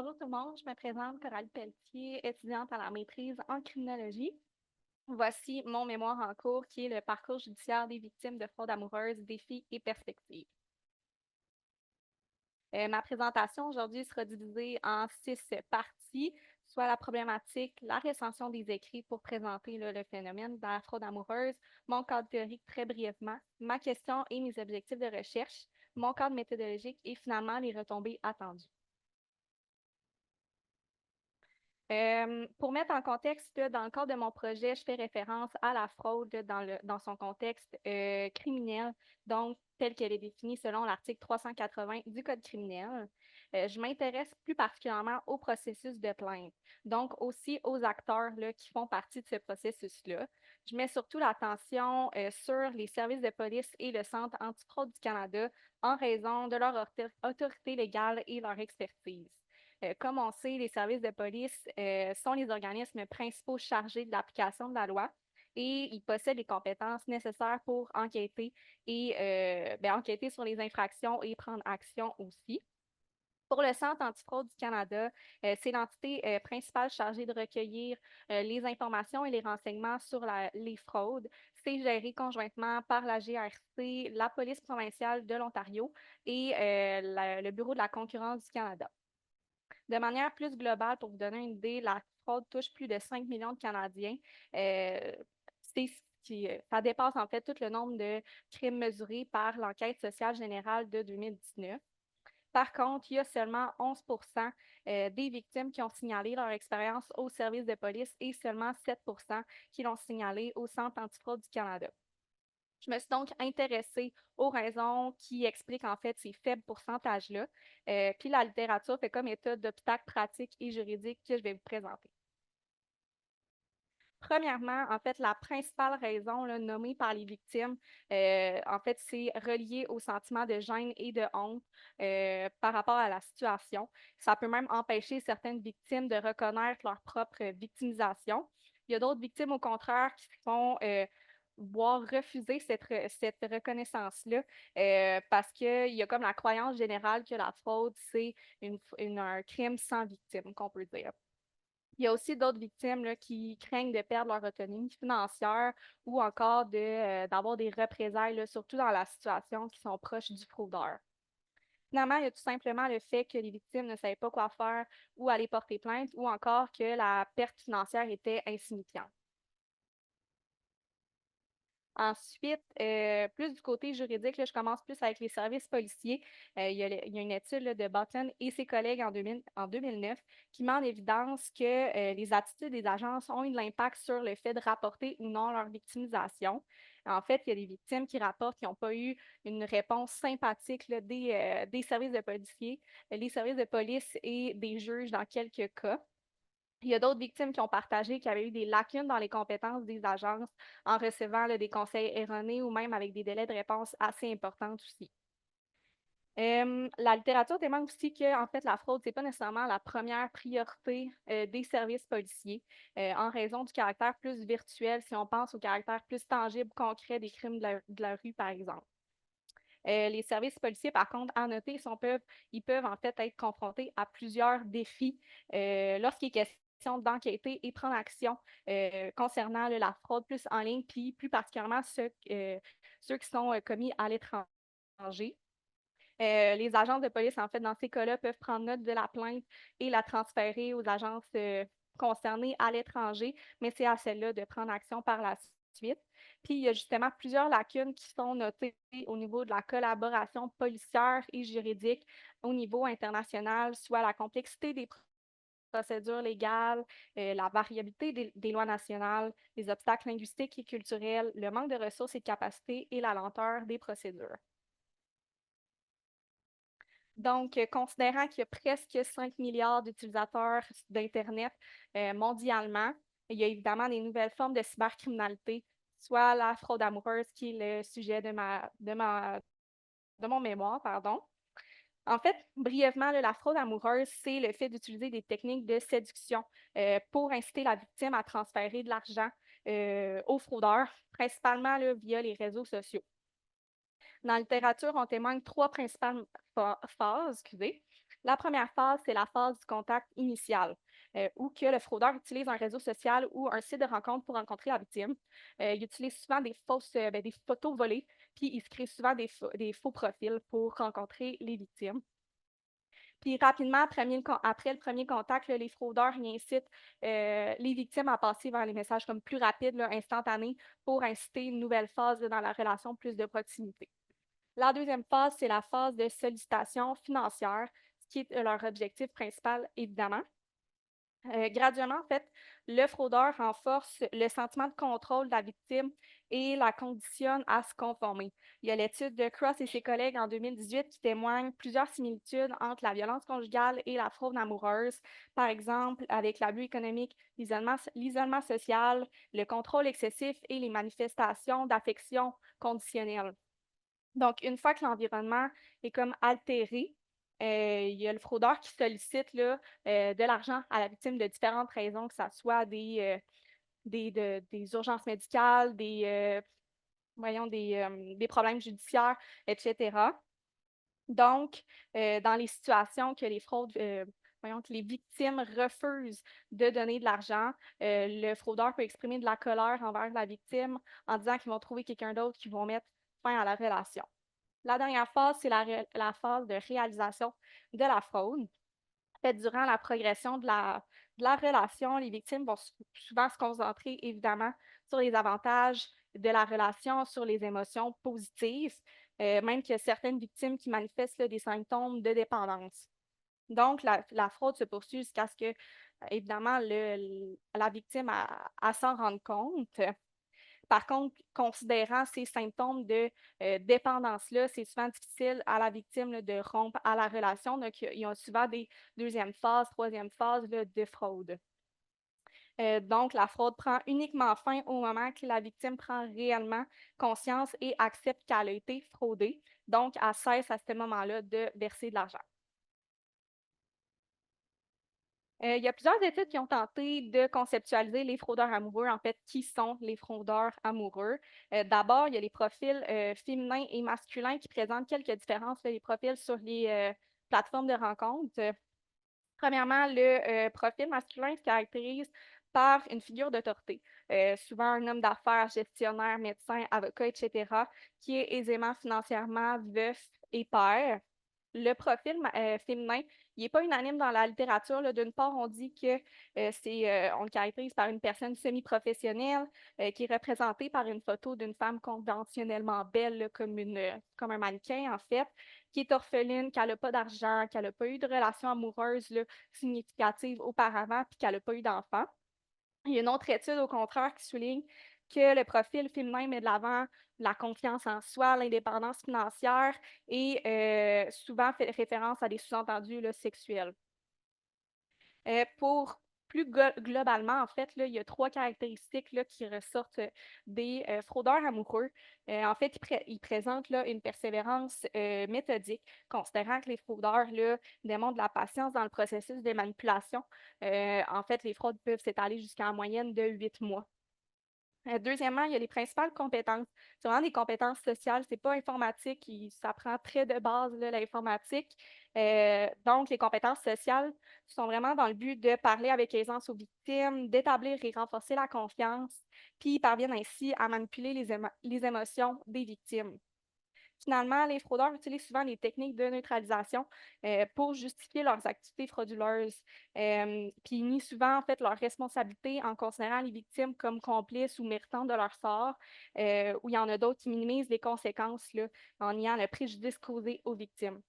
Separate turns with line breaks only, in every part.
Bonjour tout le monde, je me présente Coralie Pelletier, étudiante à la maîtrise en criminologie. Voici mon mémoire en cours qui est le parcours judiciaire des victimes de fraude amoureuse, défis et perspectives. Ma présentation aujourd'hui sera divisée en 6 parties, soit la problématique, la recension des écrits pour présenter le phénomène de la fraude amoureuse, mon cadre théorique très brièvement, ma question et mes objectifs de recherche, mon cadre méthodologique et finalement les retombées attendues. Pour mettre en contexte, là, dans le cadre de mon projet, je fais référence à la fraude dans son contexte criminel, donc tel qu'elle est définie selon l'article 380 du Code criminel. Je m'intéresse plus particulièrement au processus de plainte, donc aussi aux acteurs là, qui font partie de ce processus-là. Je mets surtout l'attention sur les services de police et le Centre antifraude du Canada en raison de leur autorité légale et leur expertise. Comme on sait, les services de police sont les organismes principaux chargés de l'application de la loi et ils possèdent les compétences nécessaires pour enquêter et enquêter sur les infractions et prendre action aussi. Pour le Centre antifraude du Canada, c'est l'entité principale chargée de recueillir les informations et les renseignements sur les fraudes. C'est géré conjointement par la GRC, la police provinciale de l'Ontario et le Bureau de la concurrence du Canada. De manière plus globale, pour vous donner une idée, la fraude touche plus de 5 millions de Canadiens. Euh, Ça dépasse en fait tout le nombre de crimes mesurés par l'enquête sociale générale de 2019. Par contre, il y a seulement 11 des victimes qui ont signalé leur expérience au service de police et seulement 7 qui l'ont signalé au Centre antifraude du Canada. Je me suis donc intéressée aux raisons qui expliquent en fait ces faibles pourcentages-là. Puis la littérature fait comme étude d'obstacles pratiques et juridiques que je vais vous présenter. Premièrement, en fait, la principale raison là, nommée par les victimes, en fait, c'est relié au sentiment de gêne et de honte par rapport à la situation. Ça peut même empêcher certaines victimes de reconnaître leur propre victimisation. Il y a d'autres victimes, au contraire, qui font voir refuser cette reconnaissance-là parce qu'il y a comme la croyance générale que la fraude, c'est un crime sans victime, qu'on peut dire. Il y a aussi d'autres victimes là, qui craignent de perdre leur autonomie financière ou encore d'avoir des représailles, là, surtout dans la situation qui sont proches du fraudeur. Finalement, il y a tout simplement le fait que les victimes ne savaient pas quoi faire ou aller porter plainte ou encore que la perte financière était insignifiante. Ensuite, plus du côté juridique, là, je commence plus avec les services policiers. Il y a une étude là, de Button et ses collègues en 2009 qui met en évidence que les attitudes des agences ont eu de l'impact sur le fait de rapporter ou non leur victimisation. En fait, il y a des victimes qui rapportent qu'ils n'ont pas eu une réponse sympathique là, des services de policiers, les services de police et des juges dans quelques cas. Il y a d'autres victimes qui ont partagé qu'il y avait eu des lacunes dans les compétences des agences en recevant là, des conseils erronés ou même avec des délais de réponse assez importants aussi. La littérature témoigne aussi que en fait, la fraude, ce n'est pas nécessairement la première priorité des services policiers en raison du caractère plus virtuel, si on pense au caractère plus tangible, concret des crimes de la rue, par exemple. Les services policiers, par contre, à noter, ils peuvent en fait être confrontés à plusieurs défis lorsqu'il est question d'enquêter et prendre action concernant la fraude plus en ligne, puis plus particulièrement ceux qui sont commis à l'étranger. Les agences de police, en fait, dans ces cas-là, peuvent prendre note de la plainte et la transférer aux agences concernées à l'étranger, mais c'est à celles-là de prendre action par la suite. Puis, il y a justement plusieurs lacunes qui sont notées au niveau de la collaboration policière et juridique au niveau international, soit la complexité des procédures légales, la variabilité des lois nationales, les obstacles linguistiques et culturels, le manque de ressources et de capacités et la lenteur des procédures. Donc, considérant qu'il y a presque 5 milliards d'utilisateurs d'Internet mondialement, il y a évidemment des nouvelles formes de cybercriminalité, soit la fraude amoureuse, qui est le sujet de mon mémoire, pardon. En fait, brièvement, là, la fraude amoureuse, c'est le fait d'utiliser des techniques de séduction pour inciter la victime à transférer de l'argent aux fraudeurs, principalement là, via les réseaux sociaux. Dans la littérature, on témoigne trois principales phases. Excusez. La première phase, c'est la phase du contact initial, où que le fraudeur utilise un réseau social ou un site de rencontre pour rencontrer la victime. Il utilise souvent des photos volées, puis il se crée souvent des faux profils pour rencontrer les victimes. Puis rapidement, après le premier contact, là, les fraudeurs ils incitent les victimes à passer vers les messages comme plus rapides, là, instantanés, pour inciter une nouvelle phase là, dans la relation, plus de proximité. La deuxième phase, c'est la phase de sollicitation financière, ce qui est leur objectif principal, évidemment. Graduellement, en fait, le fraudeur renforce le sentiment de contrôle de la victime et la conditionne à se conformer. Il y a l'étude de Cross et ses collègues en 2018 qui témoigne plusieurs similitudes entre la violence conjugale et la fraude amoureuse, par exemple avec l'abus économique, l'isolement social, le contrôle excessif et les manifestations d'affection conditionnelle. Donc, une fois que l'environnement est comme altéré, il y a le fraudeur qui sollicite là, de l'argent à la victime de différentes raisons, que ce soit des urgences médicales, des problèmes judiciaires, etc. Donc, dans les situations que que les victimes refusent de donner de l'argent, le fraudeur peut exprimer de la colère envers la victime en disant qu'ils vont trouver quelqu'un d'autre qui vont mettre fin à la relation. La dernière phase, c'est la phase de réalisation de la fraude. En fait, durant la progression de la relation, les victimes vont souvent se concentrer évidemment sur les avantages de la relation, sur les émotions positives, même qu'il y a certaines victimes qui manifestent là, des symptômes de dépendance. Donc, la fraude se poursuit jusqu'à ce que, évidemment, la victime s'en rende compte. Par contre, considérant ces symptômes de dépendance-là, c'est souvent difficile à la victime là, de rompre à la relation. Donc, ils ont souvent des deuxième phase, troisième phase là, de fraude. Donc, la fraude prend uniquement fin au moment que la victime prend réellement conscience et accepte qu'elle a été fraudée. Donc, elle cesse à ce moment-là de verser de l'argent. Il y a plusieurs études qui ont tenté de conceptualiser les fraudeurs amoureux. En fait, qui sont les fraudeurs amoureux? D'abord, il y a les profils féminins et masculins qui présentent quelques différences, là, les profils sur les plateformes de rencontres. Premièrement, le profil masculin se caractérise par une figure d'autorité, souvent un homme d'affaires, gestionnaire, médecin, avocat, etc., qui est aisément financièrement veuf et père. Le profil féminin, il n'est pas unanime dans la littérature, là. D'une part, on dit que on le caractérise par une personne semi-professionnelle qui est représentée par une photo d'une femme conventionnellement belle, là, comme un mannequin, en fait, qui est orpheline, qu'elle n'a pas d'argent, qu'elle n'a pas eu de relation amoureuse là, significative auparavant, puis qu'elle n'a pas eu d'enfant. Il y a une autre étude, au contraire, qui souligne que le profil féminin met de l'avant la confiance en soi, l'indépendance financière et souvent fait référence à des sous-entendus là, sexuels. Pour plus globalement, en fait, là, il y a trois caractéristiques là, qui ressortent des fraudeurs amoureux. En fait, ils présentent là, une persévérance méthodique, considérant que les fraudeurs là, démontrent de la patience dans le processus de manipulation. En fait, les fraudes peuvent s'étaler jusqu'à en moyenne de 8 mois. Deuxièmement, il y a les principales compétences. C'est vraiment des compétences sociales, c'est pas informatique, ça prend très de base, là, l'informatique. Donc, les compétences sociales sont vraiment dans le but de parler avec aisance aux victimes, d'établir et renforcer la confiance, puis ils parviennent ainsi à manipuler les émotions des victimes. Finalement, les fraudeurs utilisent souvent les techniques de neutralisation pour justifier leurs activités frauduleuses. Puis ils nient souvent en fait leur responsabilité en considérant les victimes comme complices ou méritantes de leur sort, ou il y en a d'autres qui minimisent les conséquences là, en niant le préjudice causé aux victimes.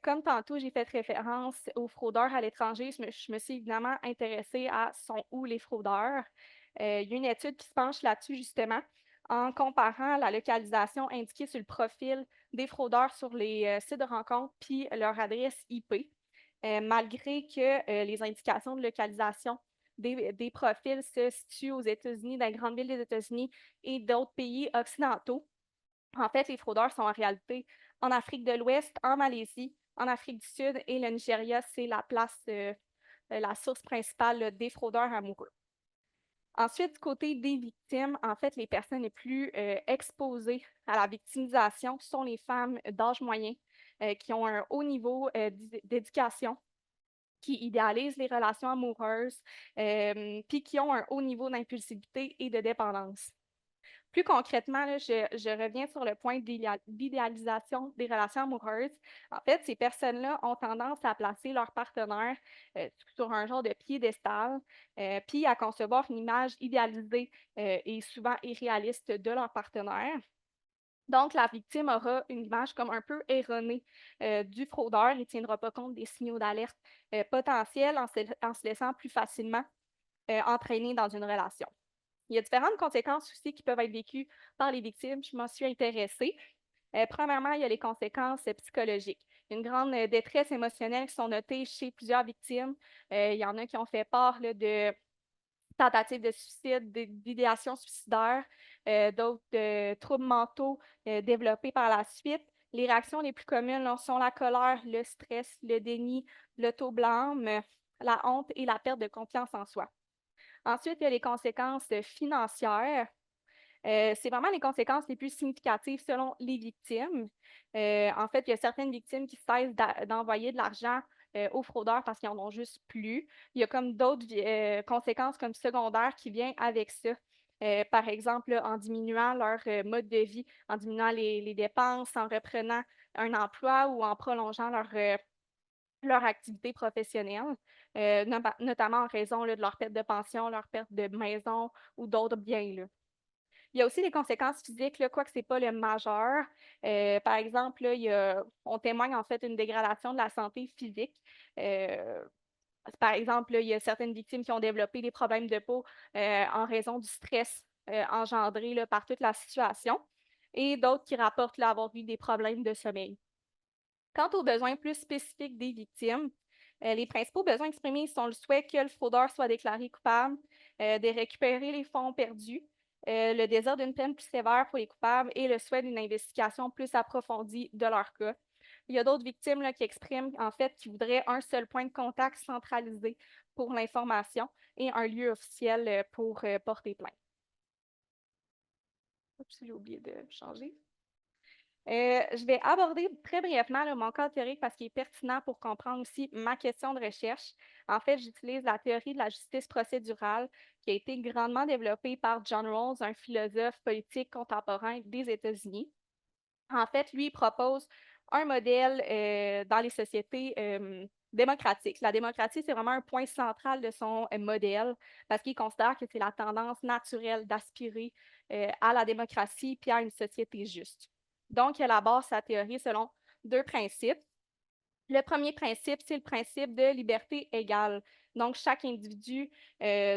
Comme tantôt, j'ai fait référence aux fraudeurs à l'étranger, je me suis évidemment intéressée à sont où les fraudeurs. Il y a une étude qui se penche là-dessus justement en comparant la localisation indiquée sur le profil des fraudeurs sur les sites de rencontres puis leur adresse IP. Malgré que les indications de localisation des profils se situent aux États-Unis, dans les grandes villes des États-Unis et d'autres pays occidentaux, en fait, les fraudeurs sont en réalité en Afrique de l'Ouest, en Malaisie, en Afrique du Sud et le Nigeria, c'est la source principale là, des fraudeurs amoureux. Ensuite, du côté des victimes, en fait, les personnes les plus exposées à la victimisation sont les femmes d'âge moyen. qui ont un haut niveau d'éducation, qui idéalisent les relations amoureuses, puis qui ont un haut niveau d'impulsivité et de dépendance. Plus concrètement, là, je reviens sur le point d'idéalisation des relations amoureuses. En fait, ces personnes-là ont tendance à placer leur partenaire sur un genre de piédestal, puis à concevoir une image idéalisée et souvent irréaliste de leur partenaire. Donc, la victime aura une image comme un peu erronée du fraudeur et ne tiendra pas compte des signaux d'alerte potentiels en se laissant plus facilement entraîner dans une relation. Il y a différentes conséquences aussi qui peuvent être vécues par les victimes. Je m'en suis intéressée. Premièrement, il y a les conséquences psychologiques. Il y a une grande détresse émotionnelle qui sont notées chez plusieurs victimes. Il y en a qui ont fait part là, de tentatives de suicide, d'idéation suicidaire, d'autres troubles mentaux développés par la suite. Les réactions les plus communes là, sont la colère, le stress, le déni, l'auto-blâme, la honte et la perte de confiance en soi. Ensuite, il y a les conséquences financières. C'est vraiment les conséquences les plus significatives selon les victimes. En fait, il y a certaines victimes qui cessent d'envoyer de l'argent aux fraudeurs parce qu'ils en ont juste plus. Il y a comme d'autres conséquences comme secondaires qui viennent avec ça. Par exemple, là, en diminuant leur mode de vie, en diminuant les dépenses, en reprenant un emploi ou en prolongeant leur activité professionnelle, notamment en raison là, de leur perte de pension, leur perte de maison ou d'autres biens, là. Il y a aussi les conséquences physiques, là, quoique ce n'est pas le majeur. Par exemple, là, on témoigne en fait une dégradation de la santé physique. Euh, Par exemple, là, il y a certaines victimes qui ont développé des problèmes de peau en raison du stress engendré là, par toute la situation et d'autres qui rapportent là, avoir eu des problèmes de sommeil. Quant aux besoins plus spécifiques des victimes, les principaux besoins exprimés sont le souhait que le fraudeur soit déclaré coupable, de récupérer les fonds perdus, le désir d'une peine plus sévère pour les coupables et le souhait d'une investigation plus approfondie de leur cas. Il y a d'autres victimes là, qui expriment en fait qu'ils voudraient un seul point de contact centralisé pour l'information et un lieu officiel pour porter plainte. Oups, j'ai oublié de changer. Je vais aborder très brièvement là, mon cas théorique parce qu'il est pertinent pour comprendre aussi ma question de recherche. En fait, j'utilise la théorie de la justice procédurale qui a été grandement développée par John Rawls, un philosophe politique contemporain des États-Unis. En fait, lui, il propose un modèle dans les sociétés démocratiques. La démocratie, c'est vraiment un point central de son modèle parce qu'il considère que c'est la tendance naturelle d'aspirer à la démocratie puis à une société juste. Donc, il élabore sa théorie selon deux principes. Le premier principe, c'est le principe de liberté égale. Donc, chaque individu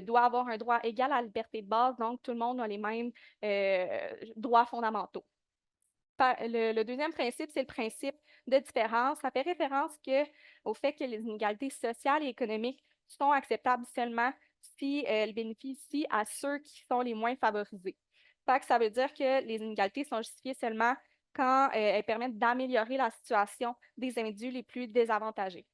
doit avoir un droit égal à la liberté de base, donc tout le monde a les mêmes droits fondamentaux. Le deuxième principe, c'est le principe de différence. Ça fait référence au fait que les inégalités sociales et économiques sont acceptables seulement si elles bénéficient à ceux qui sont les moins favorisés. Fait que ça veut dire que les inégalités sont justifiées seulement quand elles permettent d'améliorer la situation des individus les plus désavantagés.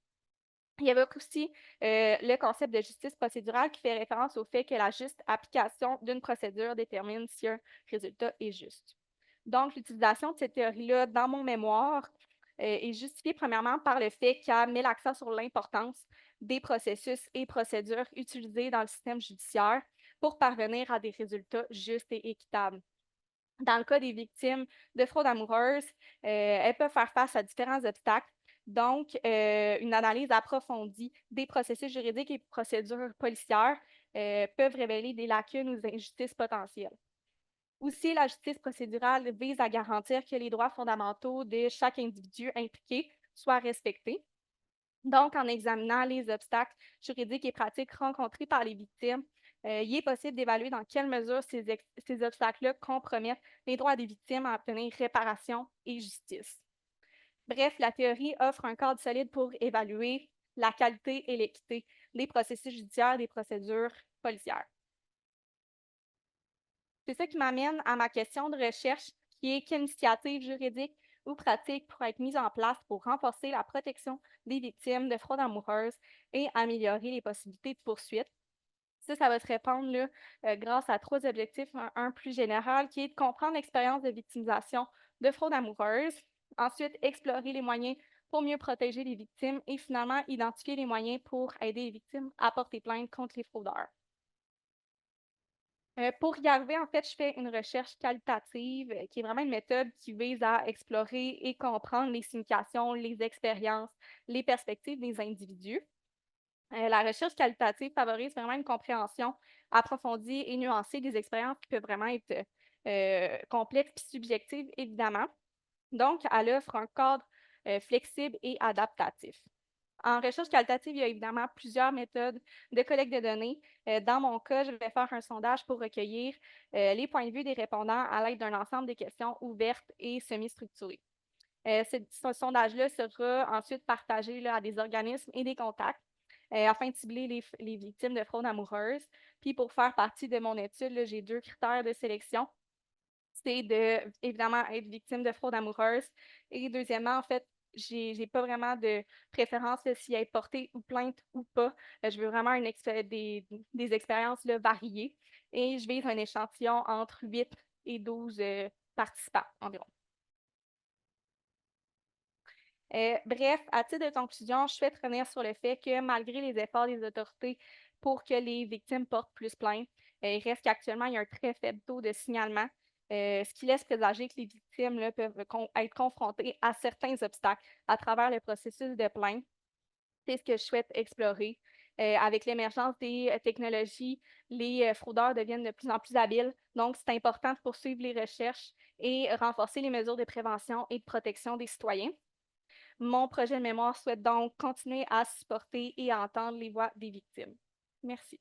Il y avait aussi le concept de justice procédurale qui fait référence au fait que la juste application d'une procédure détermine si un résultat est juste. Donc, l'utilisation de cette théorie-là dans mon mémoire est justifiée premièrement par le fait qu'elle met l'accent sur l'importance des processus et procédures utilisés dans le système judiciaire pour parvenir à des résultats justes et équitables. Dans le cas des victimes de fraude amoureuse, elles peuvent faire face à différents obstacles. Donc, une analyse approfondie des processus juridiques et procédures policières peuvent révéler des lacunes ou des injustices potentielles. Aussi, la justice procédurale vise à garantir que les droits fondamentaux de chaque individu impliqué soient respectés. Donc, en examinant les obstacles juridiques et pratiques rencontrés par les victimes, il est possible d'évaluer dans quelle mesure ces obstacles-là compromettent les droits des victimes à obtenir réparation et justice. Bref, la théorie offre un cadre solide pour évaluer la qualité et l'équité des processus judiciaires et des procédures policières. C'est ça qui m'amène à ma question de recherche, qui est quelle initiative juridique ou pratique pourrait être mise en place pour renforcer la protection des victimes de fraude amoureuse et améliorer les possibilités de poursuite. Ça va se répondre là, grâce à trois objectifs. Un plus général, qui est de comprendre l'expérience de victimisation de fraude amoureuse, Ensuite, explorer les moyens pour mieux protéger les victimes et finalement, identifier les moyens pour aider les victimes à porter plainte contre les fraudeurs. Pour y arriver, en fait, je fais une recherche qualitative, qui est vraiment une méthode qui vise à explorer et comprendre les significations, les expériences, les perspectives des individus. La recherche qualitative favorise vraiment une compréhension approfondie et nuancée des expériences qui peuvent vraiment être complexes et subjectives, évidemment. Donc, elle offre un cadre flexible et adaptatif. En recherche qualitative, il y a évidemment plusieurs méthodes de collecte de données. Dans mon cas, je vais faire un sondage pour recueillir les points de vue des répondants à l'aide d'un ensemble de questions ouvertes et semi-structurées. Ce sondage-là sera ensuite partagé là, à des organismes et des contacts afin de cibler les victimes de fraude amoureuse. Puis pour faire partie de mon étude, là, j'ai 2 critères de sélection. C'est de, évidemment, être victime de fraude amoureuse. Et deuxièmement, en fait, j'ai pas vraiment de préférence là, s'il y a porté ou plainte ou pas. Je veux vraiment des expériences là, variées. Et je vise un échantillon entre 8 et 12 participants environ. Bref, à titre de conclusion, je souhaite revenir sur le fait que malgré les efforts des autorités pour que les victimes portent plus plainte, il reste qu'actuellement, il y a un très faible taux de signalement, ce qui laisse présager que les victimes là, peuvent être confrontées à certains obstacles à travers le processus de plainte. C'est ce que je souhaite explorer. Avec l'émergence des technologies, les fraudeurs deviennent de plus en plus habiles. Donc, c'est important de poursuivre les recherches et renforcer les mesures de prévention et de protection des citoyens. Mon projet de mémoire souhaite donc continuer à supporter et à entendre les voix des victimes. Merci.